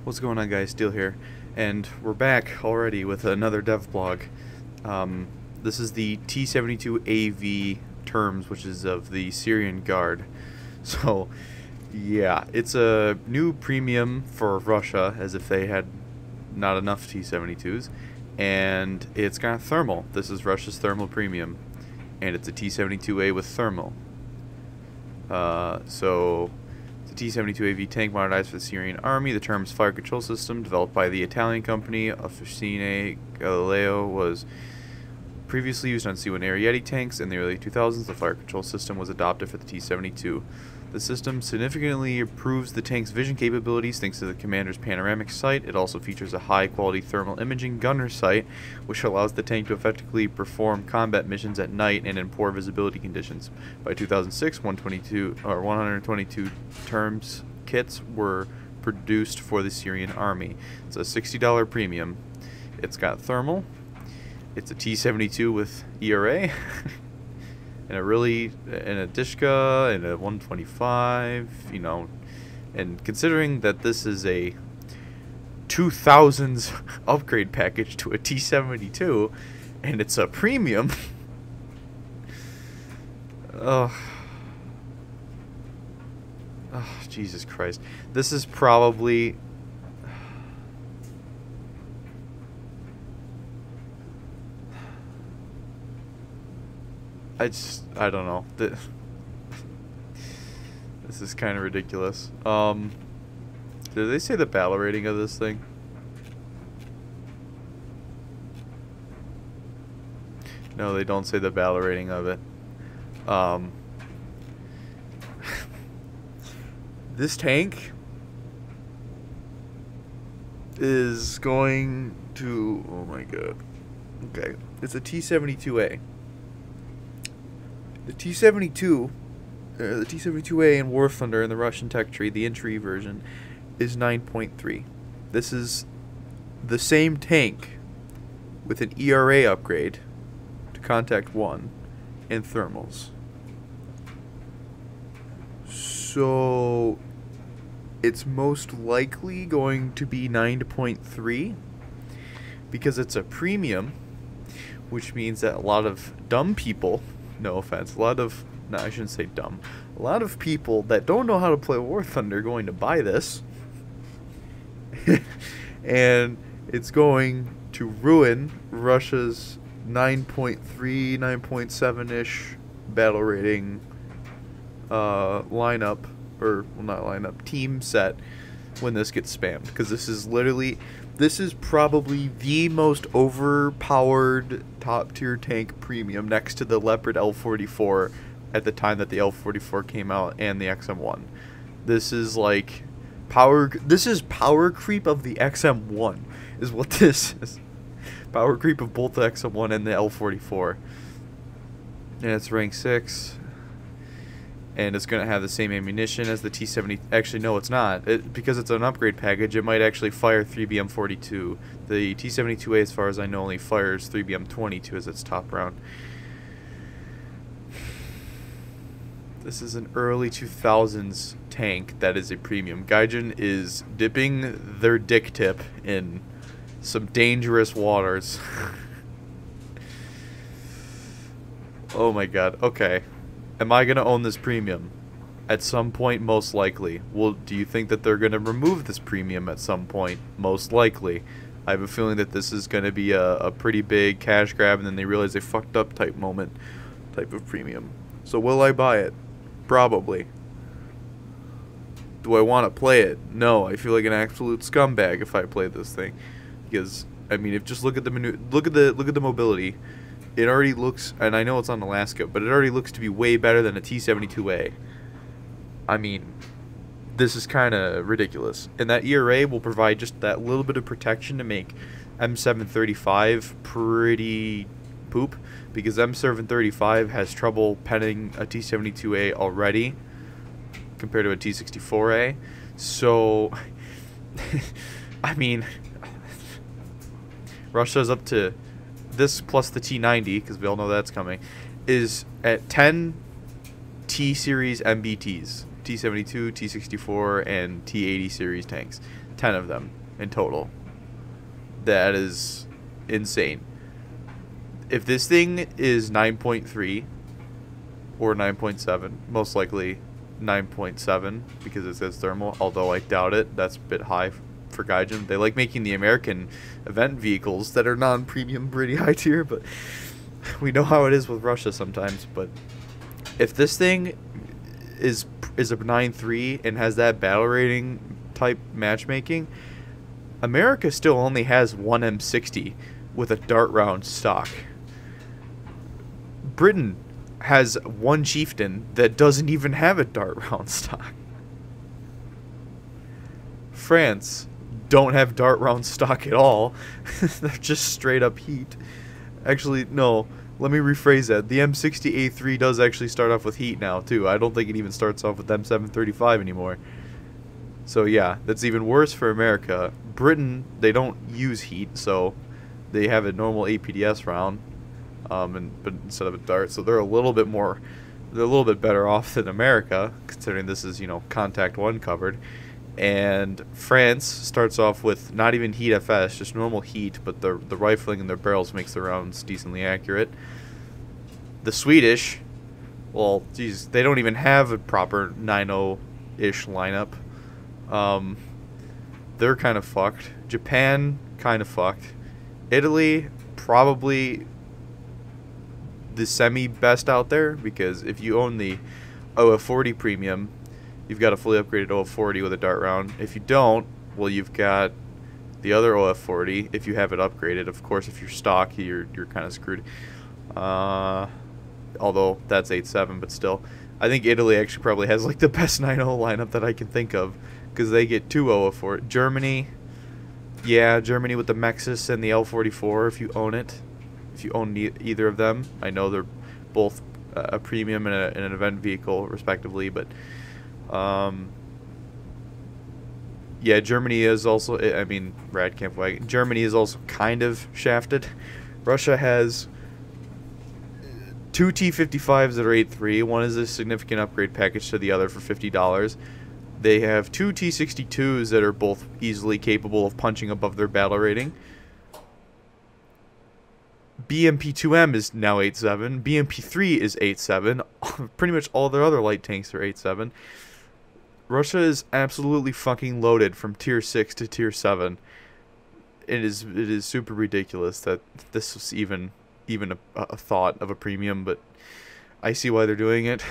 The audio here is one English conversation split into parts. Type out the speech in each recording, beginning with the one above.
What's going on, guys? Steel here, and we're back already with another Devblog. This is the T72AV TURMS, which is of the Syrian Guard. So, yeah, it's a new premium for Russia, as if they had not enough T72s, and it's got thermal. This is Russia's thermal premium, and it's a T72A with thermal. T72AV tank modernized for the Syrian army. The TURMS fire control system, developed by the Italian company Officine Galileo, was previously used on C-1 Ariete tanks. In the early 2000s, the fire control system was adopted for the T-72. The system significantly improves the tank's vision capabilities thanks to the commander's panoramic sight. It also features a high-quality thermal imaging gunner sight, which allows the tank to effectively perform combat missions at night and in poor visibility conditions. By 2006, 122 TURMS kits were produced for the Syrian army. It's a $60 premium. It's got thermal. It's a T-72 with ERA. And a Dishka, and a 125, you know, and considering that this is a 2000s upgrade package to a T-72, and it's a premium, oh, Jesus Christ, this is probably... I don't know. This is kind of ridiculous. Did they say the battle rating of this thing? No, they don't say the battle rating of it. This tank is going to... Oh my god. Okay. It's a T-72A. The T-72A in War Thunder in the Russian tech tree, the entry version, is 9.3. This is the same tank with an ERA upgrade to Contact 1 and thermals. So it's most likely going to be 9.3 because it's a premium, which means that a lot of dumb people... No offense. I shouldn't say dumb. A lot of people that don't know how to play War Thunder are going to buy this. And it's going to ruin Russia's 9.3, 9.7-ish battle rating lineup, or, well, not lineup, team set when this gets spammed. Because this is probably the most overpowered top-tier tank premium next to the Leopard L44 at the time that the L44 came out and the XM1. This is like power creep of the XM1 is what this is. Power creep of both the XM1 and the L44. And it's rank 6. And it's going to have the same ammunition as the T-70. Actually, no, it's not. Because it's an upgrade package, it might actually fire 3BM42. The T-72A, as far as I know, only fires 3BM22 as its top round. This is an early 2000s tank that is a premium. Gaijin is dipping their dick tip in some dangerous waters. Oh my god, okay. Am I going to own this premium? At some point, most likely. Well, do you think that they're going to remove this premium at some point? Most likely. I have a feeling that this is going to be a pretty big cash grab, and then they realize they fucked up type of premium. So will I buy it? Probably. Do I want to play it? No, I feel like an absolute scumbag if I play this thing. Because, I mean, if just look at the mobility. It already looks, and I know it's on Alaska, but it already looks to be way better than a T-72A. I mean, this is kind of ridiculous. And that ERA will provide just that little bit of protection to make M735 pretty poop, because M735 has trouble penning a T-72A already compared to a T-64A. So, I mean, Russia's up to... This plus the T90, because we all know that's coming, is at 10 T-Series MBTs. T-72, T-64, and T-80 series tanks. 10 of them in total. That is insane. If this thing is 9.3 or 9.7, most likely 9.7 because it says thermal, although I doubt it. That's a bit high for Gaijin. They like making the American event vehicles that are non-premium pretty high tier, but we know how it is with Russia sometimes. But if this thing is a 9.3 and has that battle rating type matchmaking, America still only has one M60 with a dart round stock. Britain has one chieftain that doesn't even have a dart round stock. France don't have dart round stock at all. They're just straight up heat. Actually, no. Let me rephrase that. The M60A3 does actually start off with heat now, too. I don't think it even starts off with M735 anymore. So, yeah, that's even worse for America. Britain, they don't use heat, so they have a normal APDS round, but instead of a dart. So they're a little bit better off than America, considering this is, contact one covered. And France starts off with not even heat FS, just normal heat, but the rifling in their barrels makes the rounds decently accurate. The Swedish, well, geez, they don't even have a proper 9.0-ish lineup. They're kind of fucked. Japan, kind of fucked. Italy, probably the semi-best out there, because if you own the OF40 Premium, you've got a fully upgraded OF40 with a dart round. If you don't, well, you've got the other OF40 if you have it upgraded. Of course, if you're stock, you're kind of screwed. Although that's 8.7, but still. I think Italy actually probably has like the best 9.0 lineup that I can think of, because they get two OF40. Germany, yeah, Germany with the Mexus and the L44 if you own it. If you own either of them. I know they're both a premium and an event vehicle, respectively, but yeah, Germany is also, I mean, Radkampfwagen. Germany is also kind of shafted. Russia has two T55s that are 8.3. One is a significant upgrade package to the other for $50. They have two T62s that are both easily capable of punching above their battle rating. BMP-2M is now 8.7. BMP-3 is 8.7. Pretty much all their other light tanks are 8.7. Russia is absolutely fucking loaded from tier 6 to tier 7. It is super ridiculous that this was even a thought of a premium, but I see why they're doing it.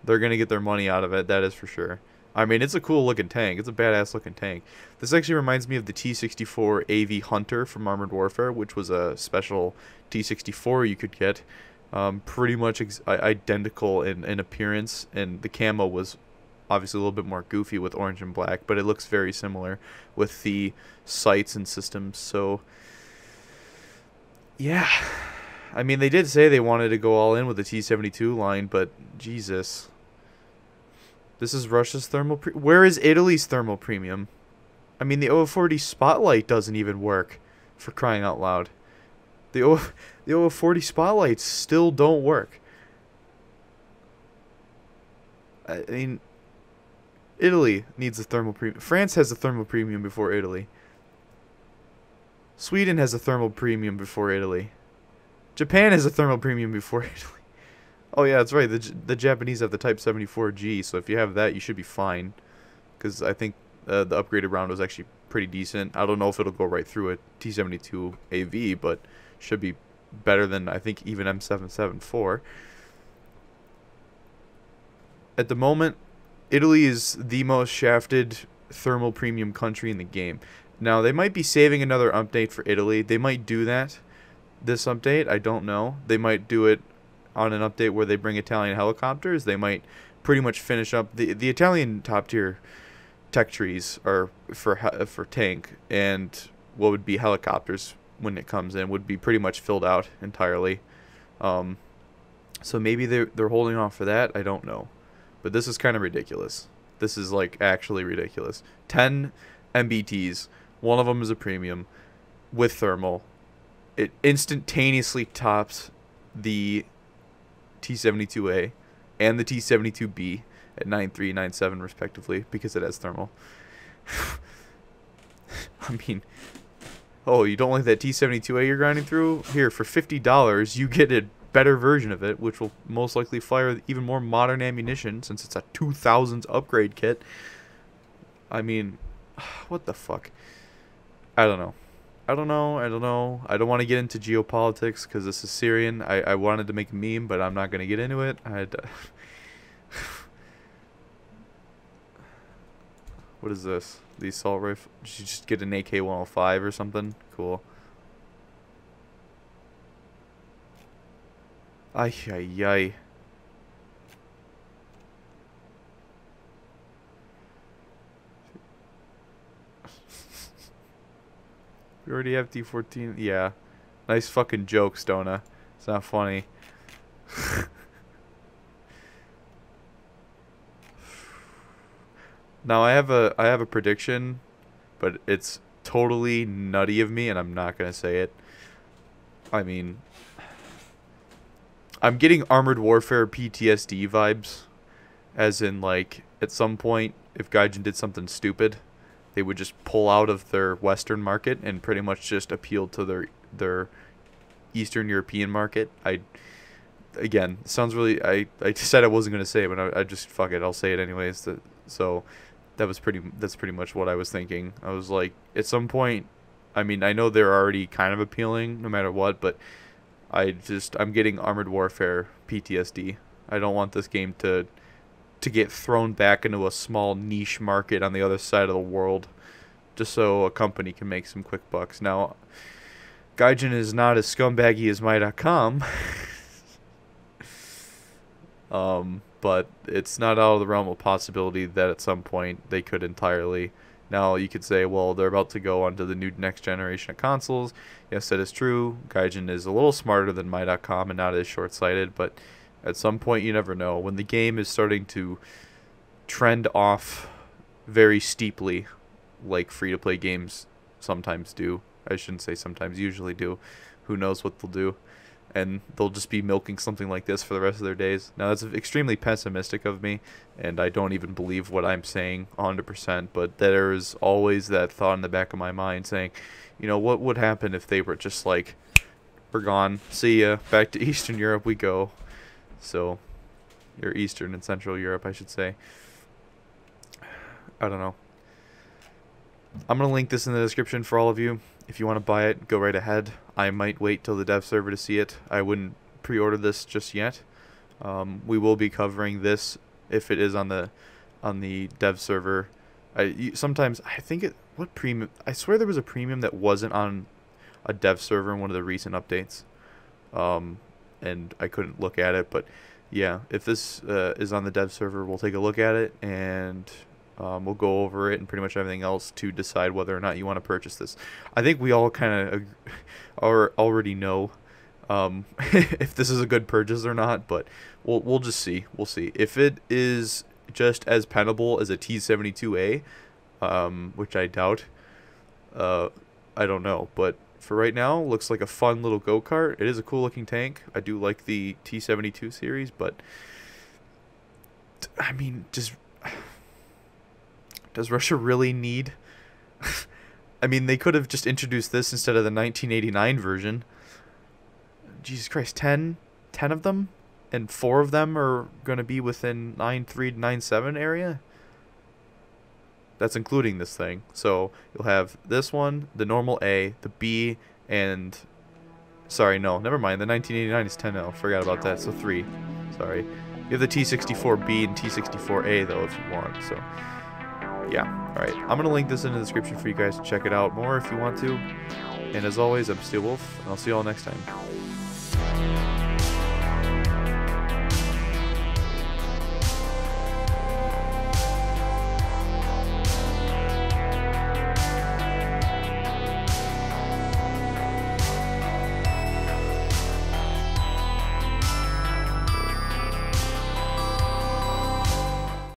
They're gonna get their money out of it, that is for sure. I mean, it's a cool looking tank. It's a badass looking tank. This actually reminds me of the T72AV Hunter from Armored Warfare, which was a special T64 you could get. Pretty much identical in appearance, and the camo was obviously a little bit more goofy with orange and black, but it looks very similar with the sights and systems. So yeah, I mean, they did say they wanted to go all in with the T72 line, but Jesus, this is Russia's thermal where is Italy's thermal premium? I mean, the OF40 Spotlight doesn't even work, for crying out loud. The OF40 Spotlights still don't work. I mean, Italy needs a thermal premium. France has a thermal premium before Italy. Sweden has a thermal premium before Italy. Japan has a thermal premium before Italy. Oh yeah, that's right. The Japanese have the Type 74G, so if you have that, you should be fine. Because I think the upgraded round was actually pretty decent. I don't know if it'll go right through a T72AV, but should be better than, I think, even M774. At the moment, Italy is the most shafted thermal premium country in the game. Now, they might be saving another update for Italy. They might do that this update. I don't know. They might do it on an update where they bring Italian helicopters. They might pretty much finish up the Italian top tier tech trees are for tank, and what would be helicopters when it comes in would be pretty much filled out entirely. So maybe they're holding off for that. I don't know, but this is kind of ridiculous. This is like actually ridiculous. 10 MBTs. One of them is a premium with thermal. It instantaneously tops the T72A and the T72B at 9.3, 9.7 respectively, because it has thermal. I mean, oh, you don't like that T72A you're grinding through? Here, for $50, you get a better version of it, which will most likely fire even more modern ammunition since it's a 2000s upgrade kit. I mean, what the fuck? I don't know. I don't don't want to get into geopolitics because this is Syrian. I wanted to make a meme, but I'm not going to get into it. What is this? The assault rifle? Did you just get an AK-105 or something? Cool. Ay, ay, ay. We already have T14. Yeah. Nice fucking joke, Stona. It's not funny. Now I have a prediction, but it's totally nutty of me and I'm not going to say it. I mean, I'm getting Armored Warfare PTSD vibes, as in, like, at some point, if Gaijin did something stupid, they would just pull out of their Western market and pretty much just appeal to their Eastern European market. Again, it sounds really, I said I wasn't going to say it, but I just, fuck it, I'll say it anyways. So that's pretty much what I was thinking. I was like, at some point, I mean, I know they're already kind of appealing no matter what, but I'm getting Armored Warfare PTSD. I don't want this game to get thrown back into a small niche market on the other side of the world just so a company can make some quick bucks. Now, Gaijin is not as scumbaggy as my.com. But it's not out of the realm of possibility that at some point they could entirely. Now, you could say, well, they're about to go onto the new next generation of consoles. Yes, that is true. Gaijin is a little smarter than my.com and not as short-sighted, but at some point you never know. When the game is starting to trend off very steeply, like free-to-play games sometimes do. I shouldn't say sometimes, usually do. Who knows what they'll do. And they'll just be milking something like this for the rest of their days. Now, that's extremely pessimistic of me, and I don't even believe what I'm saying 100%, but there's always that thought in the back of my mind saying, you know, what would happen if they were just like, we're gone, see ya, back to Eastern Europe we go. So, or Eastern and Central Europe, I should say. I don't know. I'm going to link this in the description for all of you. If you want to buy it, go right ahead. I might wait till the dev server to see it. I wouldn't pre-order this just yet. We will be covering this if it is on the dev server. Sometimes I think what premium? I swear there was a premium that wasn't on a dev server in one of the recent updates, and I couldn't look at it. But yeah, if this is on the dev server, we'll take a look at it and we'll go over it and pretty much everything else to decide whether or not you want to purchase this. I think we all kind of already know if this is a good purchase or not, but we'll just see. We'll see. If it is just as pennable as a T72A, which I doubt, I don't know. But for right now, looks like a fun little go-kart. It is a cool looking tank. I do like the T72 series, but I mean, does Russia really need... I mean, they could have just introduced this instead of the 1989 version. Jesus Christ, 10 of them? And 4 of them are going to be within 9.3 to 9.7 area? That's including this thing. So, you'll have this one, the normal A, the B, and... Sorry, no, never mind. The 1989 is 10L. Forgot about that. So 3. Sorry. You have the T64B and T64A, though, if you want. So... yeah, alright. I'm going to link this in the description for you guys to check it out more if you want to. And as always, I'm Steel Wolf, and I'll see you all next time.